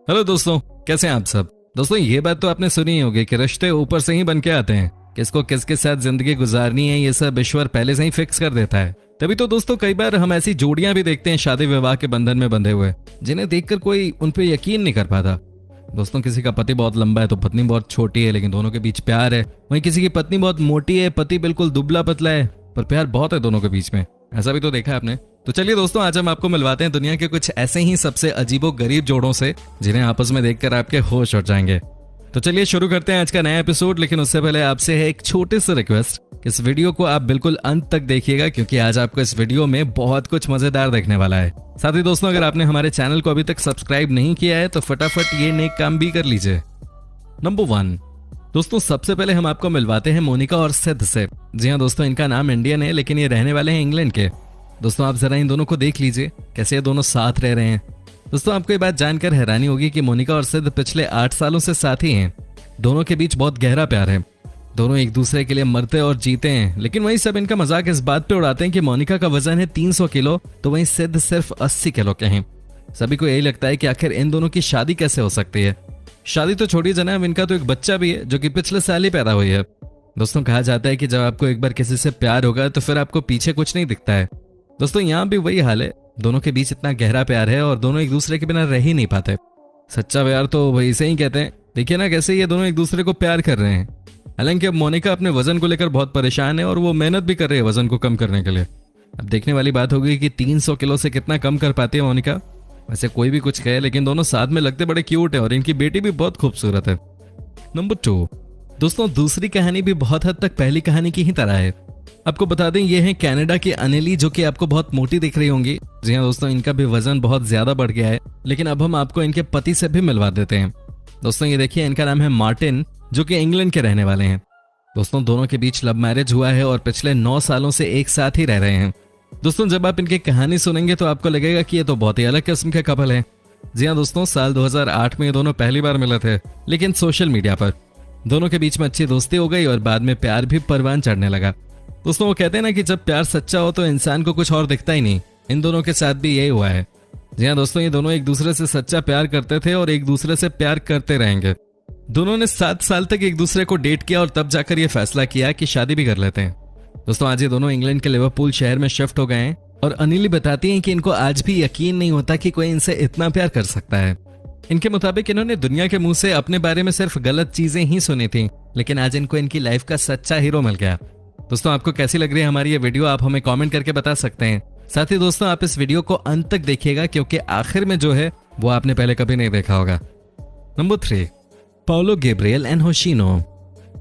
Hello दोस्तों, कैसे हैं आप सब। दोस्तों ये बात तो आपने सुनी ही होगी कि रिश्ते ऊपर से ही बन के आते हैं। किसको किसके साथ जिंदगी गुजारनी है ये सब ईश्वर पहले से ही फिक्स कर देता है। तभी तो दोस्तों कई बार हम ऐसी जोड़ियां भी देखते हैं शादी विवाह के बंधन में बंधे हुए, जिन्हें देखकर कोई उन पे यकीन नहीं कर पाता। दोस्तों किसी का पति बहुत लंबा है तो पत्नी बहुत छोटी है, लेकिन दोनों के बीच प्यार है। वहीं किसी की पत्नी बहुत मोटी है, पति बिल्कुल दुबला पतला है, पर प्यार बहुत है दोनों के बीच में। ऐसा भी तो देखा है आपने। तो चलिए दोस्तों, आज हम आपको मिलवाते हैं दुनिया के कुछ ऐसे ही सबसे अजीबो गरीब जोड़ों से, जिन्हें आपस में देखकर आपके होश उड़ जाएंगे। तो चलिए शुरू करते हैं आज का नया एपिसोड। लेकिन उससे पहले आपसे है एक छोटी सी रिक्वेस्ट, इस वीडियो को आप बिल्कुल अंत तक देखिएगा, क्योंकि आज आपको इस वीडियो में बहुत कुछ मजेदार देखने वाला है। साथ ही दोस्तों, अगर आपने हमारे चैनल को अभी तक सब्सक्राइब नहीं किया है तो फटाफट ये नेक काम भी कर लीजिए। नंबर 1 दोस्तों, सबसे पहले हम आपको मिलवाते हैं मोनिका और सिद्ध से। जी हाँ दोस्तों, इनका नाम इंडियन है लेकिन ये रहने वाले हैं इंग्लैंड के। दोस्तों आप जरा इन दोनों को देख लीजिए, कैसे ये दोनों साथ रह रहे हैं। दोस्तों आपको ये बात जानकर हैरानी होगी कि मोनिका और सिद्ध पिछले 8 सालों से साथी हैं। दोनों के बीच बहुत गहरा प्यार है, दोनों एक दूसरे के लिए मरते और जीते हैं। लेकिन वहीं सब इनका मजाक इस बात पे उड़ाते हैं कि मोनिका का वजन है 300 किलो तो वहीं सिद्ध सिर्फ 80 किलो के हैं। सभी को यही लगता है कि आखिर इन दोनों की शादी कैसे हो सकती है। शादी तो छोड़ी जनाब, इनका तो एक बच्चा भी है जो कि पिछले साल ही पैदा हुई है। दोस्तों कहा जाता है कि जब आपको एक बार किसी से प्यार होगा तो फिर आपको पीछे कुछ नहीं दिखता है। दोस्तों यहाँ भी वही हाल है, दोनों के बीच इतना गहरा प्यार है और दोनों एक दूसरे के बिना रह ही नहीं पाते। सच्चा प्यार तो वही से ही कहते हैं। देखिए ना कैसे ये दोनों एक दूसरे को प्यार कर रहे हैं। हालांकि अब मोनिका अपने वजन को लेकर बहुत परेशान है और वो मेहनत भी कर रही है वजन को कम करने के लिए। अब देखने वाली बात होगी कि 300 किलो से कितना कम कर पाती है मोनिका। वैसे कोई भी कुछ कहे, लेकिन दोनों साथ में लगते बड़े क्यूट है और इनकी बेटी भी बहुत खूबसूरत है। नंबर 2 दोस्तों, दूसरी कहानी भी बहुत हद तक पहली कहानी की ही तरह है। आपको बता दें, ये है कनाडा की अनिली, जो कि आपको बहुत मोटी दिख रही होंगी। जी हाँ दोस्तों, इनका भी वजन बहुत ज्यादा बढ़ गया है। लेकिन अब हम आपको इनके पति से भी मिलवा देते हैं। दोस्तों ये देखिए, इनका नाम है मार्टिन, जो कि इंग्लैंड के रहने वाले हैं। दोस्तों दोनों के बीच लव मैरिज हुआ है और पिछले 9 सालों से एक साथ ही रह रहे हैं। दोस्तों जब आप इनकी कहानी सुनेंगे तो आपको लगेगा कि ये तो बहुत ही अलग किस्म के कपल है। जी हाँ दोस्तों, साल 2008 में ये दोनों पहली बार मिले थे, लेकिन सोशल मीडिया पर। दोनों के बीच में अच्छी दोस्ती हो गई और बाद में प्यार भी परवान चढ़ने लगा। दोस्तों वो कहते हैं ना कि जब प्यार सच्चा हो तो इंसान को कुछ और दिखता ही नहीं। इन दोनों के साथ भी यही हुआ है। जी हाँ दोस्तों, ये दोनों एक दूसरे से सच्चा प्यार करते थे और एक दूसरे से प्यार करते रहेंगे। दोनों ने 7 साल तक एक दूसरे को डेट किया और तब जाकर ये फैसला किया कि शादी भी कर लेते हैं। दोस्तों आज ये दोनों इंग्लैंड के लिवरपूल शहर में शिफ्ट हो गए हैं और अनिली बताती हैं कि इनको आज भी यकीन नहीं होता कि कोई इनसे इतना प्यार कर सकता है। इनके मुताबिक इन्होंने दुनिया के मुंह से अपने बारे में सिर्फ गलत चीजें ही सुनी थी, लेकिन आज इनको इनकी लाइफ का सच्चा हीरो मिल गया। दोस्तों आपको कैसी लग रही है हमारी ये वीडियो, आप हमें कमेंट करके बता सकते हैं। साथ ही दोस्तों आप इस वीडियो को अंत तक देखिएगा, क्योंकि आखिर में जो है वो आपने पहले कभी नहीं देखा होगा। Number 3 Paulo Gabriel and Hoshino.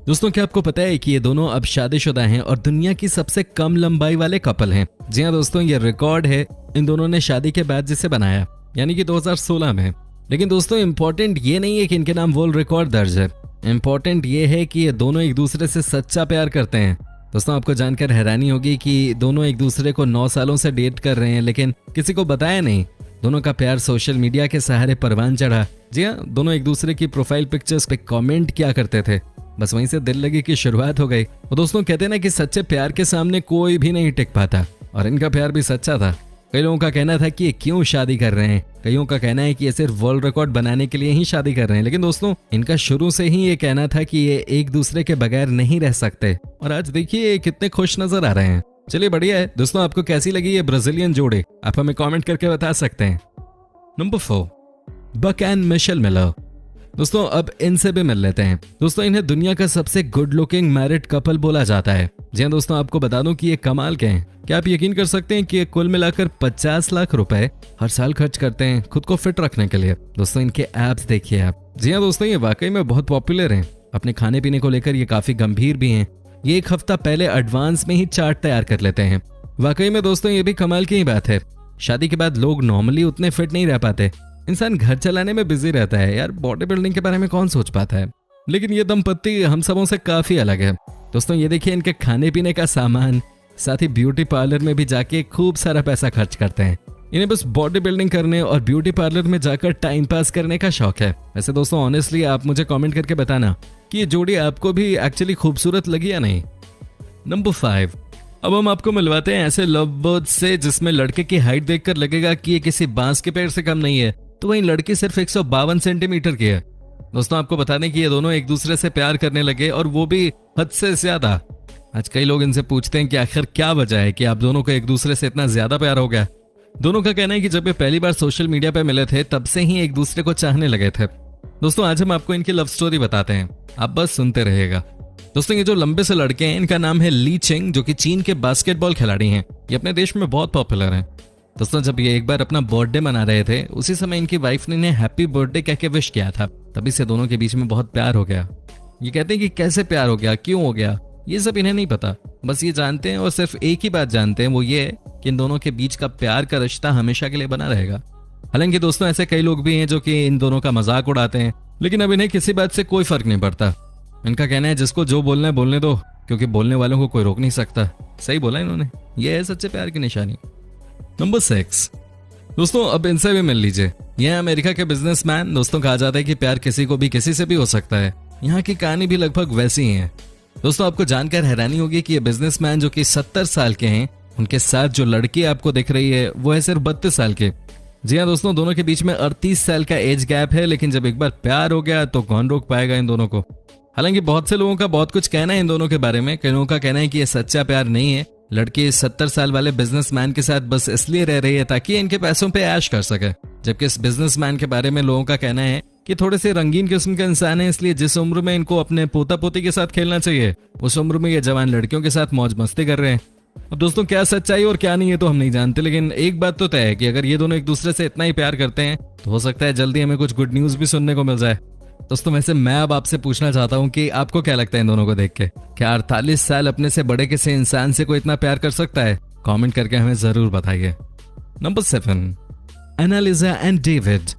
दोस्तों क्या आपको पता है कि ये दोनों अब शादीशुदा हैं और दुनिया की सबसे कम लंबाई वाले कपल हैं। जी हाँ दोस्तों, ये रिकॉर्ड है इन दोनों ने शादी के बाद जिसे बनाया, यानी कि 2016 में। लेकिन दोस्तों इंपॉर्टेंट ये नहीं है कि इनके नाम वर्ल्ड रिकॉर्ड दर्ज है, इंपॉर्टेंट ये है कि ये दोनों एक दूसरे से सच्चा प्यार करते हैं। दोस्तों आपको जानकर हैरानी होगी कि दोनों एक दूसरे को 9 सालों से डेट कर रहे हैं, लेकिन किसी को बताया नहीं। दोनों का प्यार सोशल मीडिया के सहारे परवान चढ़ा। जी हाँ, दोनों एक दूसरे की प्रोफाइल पिक्चर्स पे कमेंट किया करते थे, बस वहीं से दिल लगी की शुरुआत हो गई। और दोस्तों कहते हैं ना कि सच्चे प्यार के सामने कोई भी नहीं टिक पाता, और इनका प्यार भी सच्चा था। कई लोगों का कहना था कि ये क्यों शादी कर रहे हैं, कईयों का कहना है कि ये सिर्फ वर्ल्ड रिकॉर्ड बनाने के लिए ही शादी कर रहे हैं। लेकिन दोस्तों इनका शुरू से ही ये कहना था कि ये एक दूसरे के बगैर नहीं रह सकते, और आज देखिए ये कितने खुश नजर आ रहे हैं। चलिए बढ़िया है दोस्तों, आपको कैसी लगी ये ब्राजीलियन जोड़ी, आप हमें कमेंट करके बता सकते हैं। Number 4 Buck and Michel Miller. दोस्तों अब इनसे भी मिल लेते हैं। दोस्तों इन्हें दुनिया का सबसे गुड लुकिंग मैरिड कपल बोला जाता है। जी हाँ दोस्तों, आपको बता दूं कि ये कमाल के हैं। क्या आप यकीन कर सकते हैं कि ये कुल मिलाकर 50 लाख रुपए हर साल खर्च करते हैं खुद को फिट रखने के लिए। दोस्तों इनके एप्स देखिए आप। जी हाँ दोस्तों, ये वाकई में बहुत पॉपुलर हैं। अपने खाने पीने को लेकर ये काफी गंभीर भी हैं। ये 1 हफ्ता पहले एडवांस में ही चार्ट तैयार कर लेते हैं। वाकई में दोस्तों ये भी कमाल की ही बात है। शादी के बाद लोग नॉर्मली उतने फिट नहीं रह पाते, इंसान घर चलाने में बिजी रहता है यार, बॉडी बिल्डिंग के बारे में कौन सोच पाता है। लेकिन ये दंपत्ति हम सबों से काफी अलग है। दोस्तों ये देखिए इनके खाने पीने का सामान, साथ ही ब्यूटी पार्लर में भी जाके खूब सारा पैसा खर्च करते हैं। इन्हें बस बॉडी बिल्डिंग करने और ब्यूटी पार्लर में जाकर टाइम पास करने का शौक है। वैसे दोस्तों ऑनेस्टली आप मुझे कमेंट करके बताना कि ये जोड़ी आपको भी एक्चुअली खूबसूरत लगी या नहीं। नंबर 5 अब हम आपको मिलवाते हैं ऐसे लव बर्ड से जिसमें लड़के की हाइट देखकर लगेगा कि ये किसी बांस के पेड़ से कम नहीं है, तो वहीं लड़की सिर्फ 152 सेंटीमीटर की है। दोस्तों आपको बता दें कि ये दोनों एक दूसरे से प्यार करने लगे और वो भी हद से ज्यादा। आज कई लोग इनसे पूछते हैं कि आखिर क्या वजह है कि आप दोनों को एक दूसरे से इतना ज्यादा प्यार हो गया। दोनों का कहना है कि जब ये पहली बार सोशल मीडिया पे मिले थे तब से ही एक दूसरे को चाहने लगे थे। दोस्तों आज हम आपको इनकी लव स्टोरी बताते हैं, आप बस सुनते रहिएगा। दोस्तों ये जो लंबे से लड़के हैं इनका नाम है ली चेंग, जो कि चीन के बास्केटबॉल खिलाड़ी हैं। ये अपने देश में बहुत पॉपुलर हैं। दोस्तों जब ये एक बार अपना बर्थडे मना रहे थे उसी समय इनकी वाइफ ने इन्हें हैप्पी बर्थडे कह के विश किया था। तभी से दोनों के बीच में बहुत प्यार हो गया। ये कहते हैं कि कैसे प्यार हो गया, क्यों हो गया, ये सब इन्हें नहीं पता। बस ये जानते हैं और सिर्फ एक ही बात जानते हैं, वो ये है कि इन दोनों के बीच का प्यार का रिश्ता हमेशा के लिए बना रहेगा। हालांकि दोस्तों ऐसे कई लोग भी हैं जो कि इन दोनों का मजाक उड़ाते हैं, लेकिन अब इन्हें किसी बात से कोई फर्क नहीं पड़ता। इनका कहना है जिसको जो बोलना है बोलने दो, क्योंकि बोलने वालों को कोई रोक नहीं सकता। सही बोला इन्होंने, ये है सच्चे प्यार की निशानी। नंबर 6। दोस्तों अब इनसे भी मिल लीजिए। यह है अमेरिका के बिजनेसमैन। दोस्तों कहा जाता है कि प्यार किसी को भी किसी से भी हो सकता है। यहाँ की कहानी भी लगभग वैसी ही है। दोस्तों आपको जानकर हैरानी होगी कि ये बिजनेसमैन जो कि 70 साल के हैं, उनके साथ जो लड़की आपको दिख रही है वो है सिर्फ 32 साल के। जी हाँ दोस्तों, दोनों के बीच में 38 साल का एज गैप है, लेकिन जब एक बार प्यार हो गया तो कौन रोक पाएगा इन दोनों को। हालांकि बहुत से लोगों का बहुत कुछ कहना है इन दोनों के बारे में। कई लोगों का कहना है कि ये सच्चा प्यार नहीं है। लड़की 70 साल वाले बिजनेसमैन के साथ बस इसलिए रह रही है ताकि इनके पैसों पे ऐश कर सके। जबकि इस बिजनेसमैन के बारे में लोगों का कहना है कि थोड़े से रंगीन किस्म के इंसान है, इसलिए जिस उम्र में इनको अपने पोता पोती के साथ खेलना चाहिए उस उम्र में ये जवान लड़कियों के साथ मौज मस्ती कर रहे हैं। अब दोस्तों क्या सच्चाई और क्या नहीं है तो हम नहीं जानते, लेकिन एक बात तो तय है कि अगर ये दोनों एक दूसरे से इतना ही प्यार करते हैं तो हो सकता है जल्दी हमें कुछ गुड न्यूज भी सुनने को मिल जाए। दोस्तों वैसे मैं अब आपसे पूछना चाहता हूँ कि आपको क्या लगता है इन दोनों को देख के, क्या 48 साल अपने से बड़े किसी इंसान से कोई इतना प्यार कर सकता है? कमेंट करके हमें जरूर बताइए। Number 7, Analiza and David.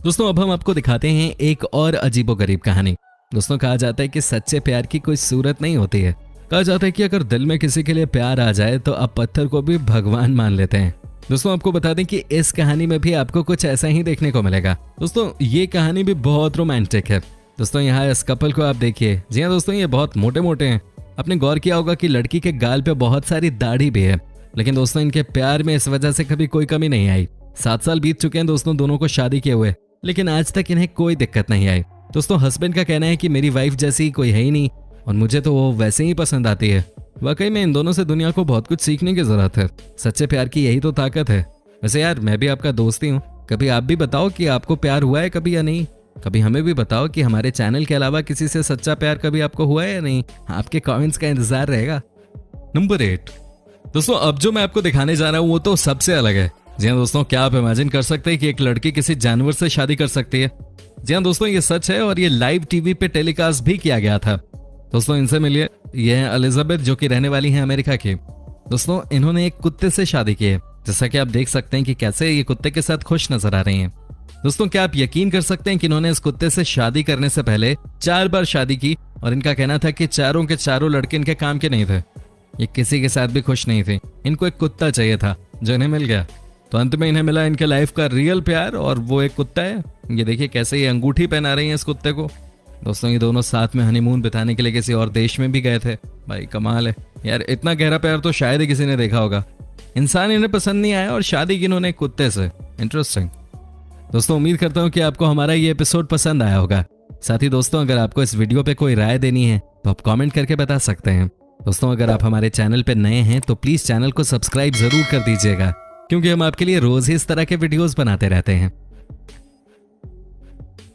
दोस्तों अब हम आपको दिखाते हैं एक और अजीबोगरीब कहानी। दोस्तों कहा जाता है कि सच्चे प्यार की कोई सूरत नहीं होती है। कहा जाता है कि अगर दिल में किसी के लिए प्यार आ जाए तो आप पत्थर को भी भगवान मान लेते हैं। दोस्तों आपको बता दें कि इस कहानी में भी आपको कुछ ऐसा ही देखने को मिलेगा। दोस्तों ये कहानी भी बहुत रोमांटिक है। दोस्तों यहाँ इस कपल को आप देखिए। जी हाँ दोस्तों, ये बहुत मोटे मोटे हैं। आपने गौर किया होगा कि लड़की के गाल पे बहुत सारी दाढ़ी भी है, लेकिन दोस्तों इनके प्यार में इस वजह से कभी कोई कमी नहीं आई। 7 साल बीत चुके हैं दोस्तों दोनों को शादी किए हुए, लेकिन आज तक इन्हें कोई दिक्कत नहीं आई। दोस्तों हस्बैंड का कहना है कि मेरी वाइफ जैसी कोई है ही नहीं और मुझे तो वो वैसे ही पसंद आती है। वाकई में इन दोनों से दुनिया को बहुत कुछ सीखने की जरूरत है। सच्चे प्यार की यही तो ताकत है। वैसे यार मैं भी आपका दोस्त ही हूँ, कभी आप भी बताओ कि आपको प्यार हुआ है कभी या नहीं। कभी हमें भी बताओ कि हमारे चैनल के अलावा किसी से सच्चा प्यार कभी आपको हुआ है या नहीं। आपके कमेंट्स का इंतजार रहेगा। नंबर 8। दोस्तों अब जो मैं आपको दिखाने जा रहा हूँ वो तो सबसे अलग है। जी हाँ दोस्तों, क्या आप इमेजिन कर सकते हैं कि एक लड़की किसी जानवर से शादी कर सकती है? जी हाँ दोस्तों, ये सच है और ये लाइव टीवी पे टेलीकास्ट भी किया गया था। दोस्तों इनसे मिलिए। ये है एलिजाबेथ, जो कि रहने वाली हैं अमेरिका की। दोस्तों इन्होंने एक कुत्ते से शादी की है, जैसा कि आप देख सकते हैं कि कैसे ये कुत्ते के साथ खुश नजर आ रही हैं। दोस्तों क्या आप यकीन कर सकते हैं कि इन्होंने इस कुत्ते से शादी करने से पहले 4 बार शादी की और इनका कहना था कि चारों के चारों लड़के इनके काम के नहीं थे। ये किसी के साथ भी खुश नहीं थे। इनको एक कुत्ता चाहिए था जो इन्हें मिल गया। तो अंत में इन्हें मिला इनके लाइफ का रियल प्यार और वो एक कुत्ता है। ये देखिए कैसे ये अंगूठी पहना रही है इस कुत्ते को। दोस्तों ये दोनों साथ में हनीमून बिताने के लिए किसी और देश में भी गए थे। भाई कमाल है यार, इतना गहरा प्यार तो शायद ही किसी ने देखा होगा। इंसान इन्हें पसंद नहीं आया और शादी की इन्होंने कुत्ते से। इंटरेस्टिंग। दोस्तों उम्मीद करता हूँ कि आपको हमारा ये एपिसोड पसंद आया होगा। साथ ही दोस्तों अगर आपको इस वीडियो पे कोई राय देनी है तो आप कमेंट करके बता सकते हैं। दोस्तों अगर आप हमारे चैनल पे नए हैं तो प्लीज चैनल को सब्सक्राइब जरूर कर दीजिएगा, क्योंकि हम आपके लिए रोज ही इस तरह के वीडियोस बनाते रहते हैं।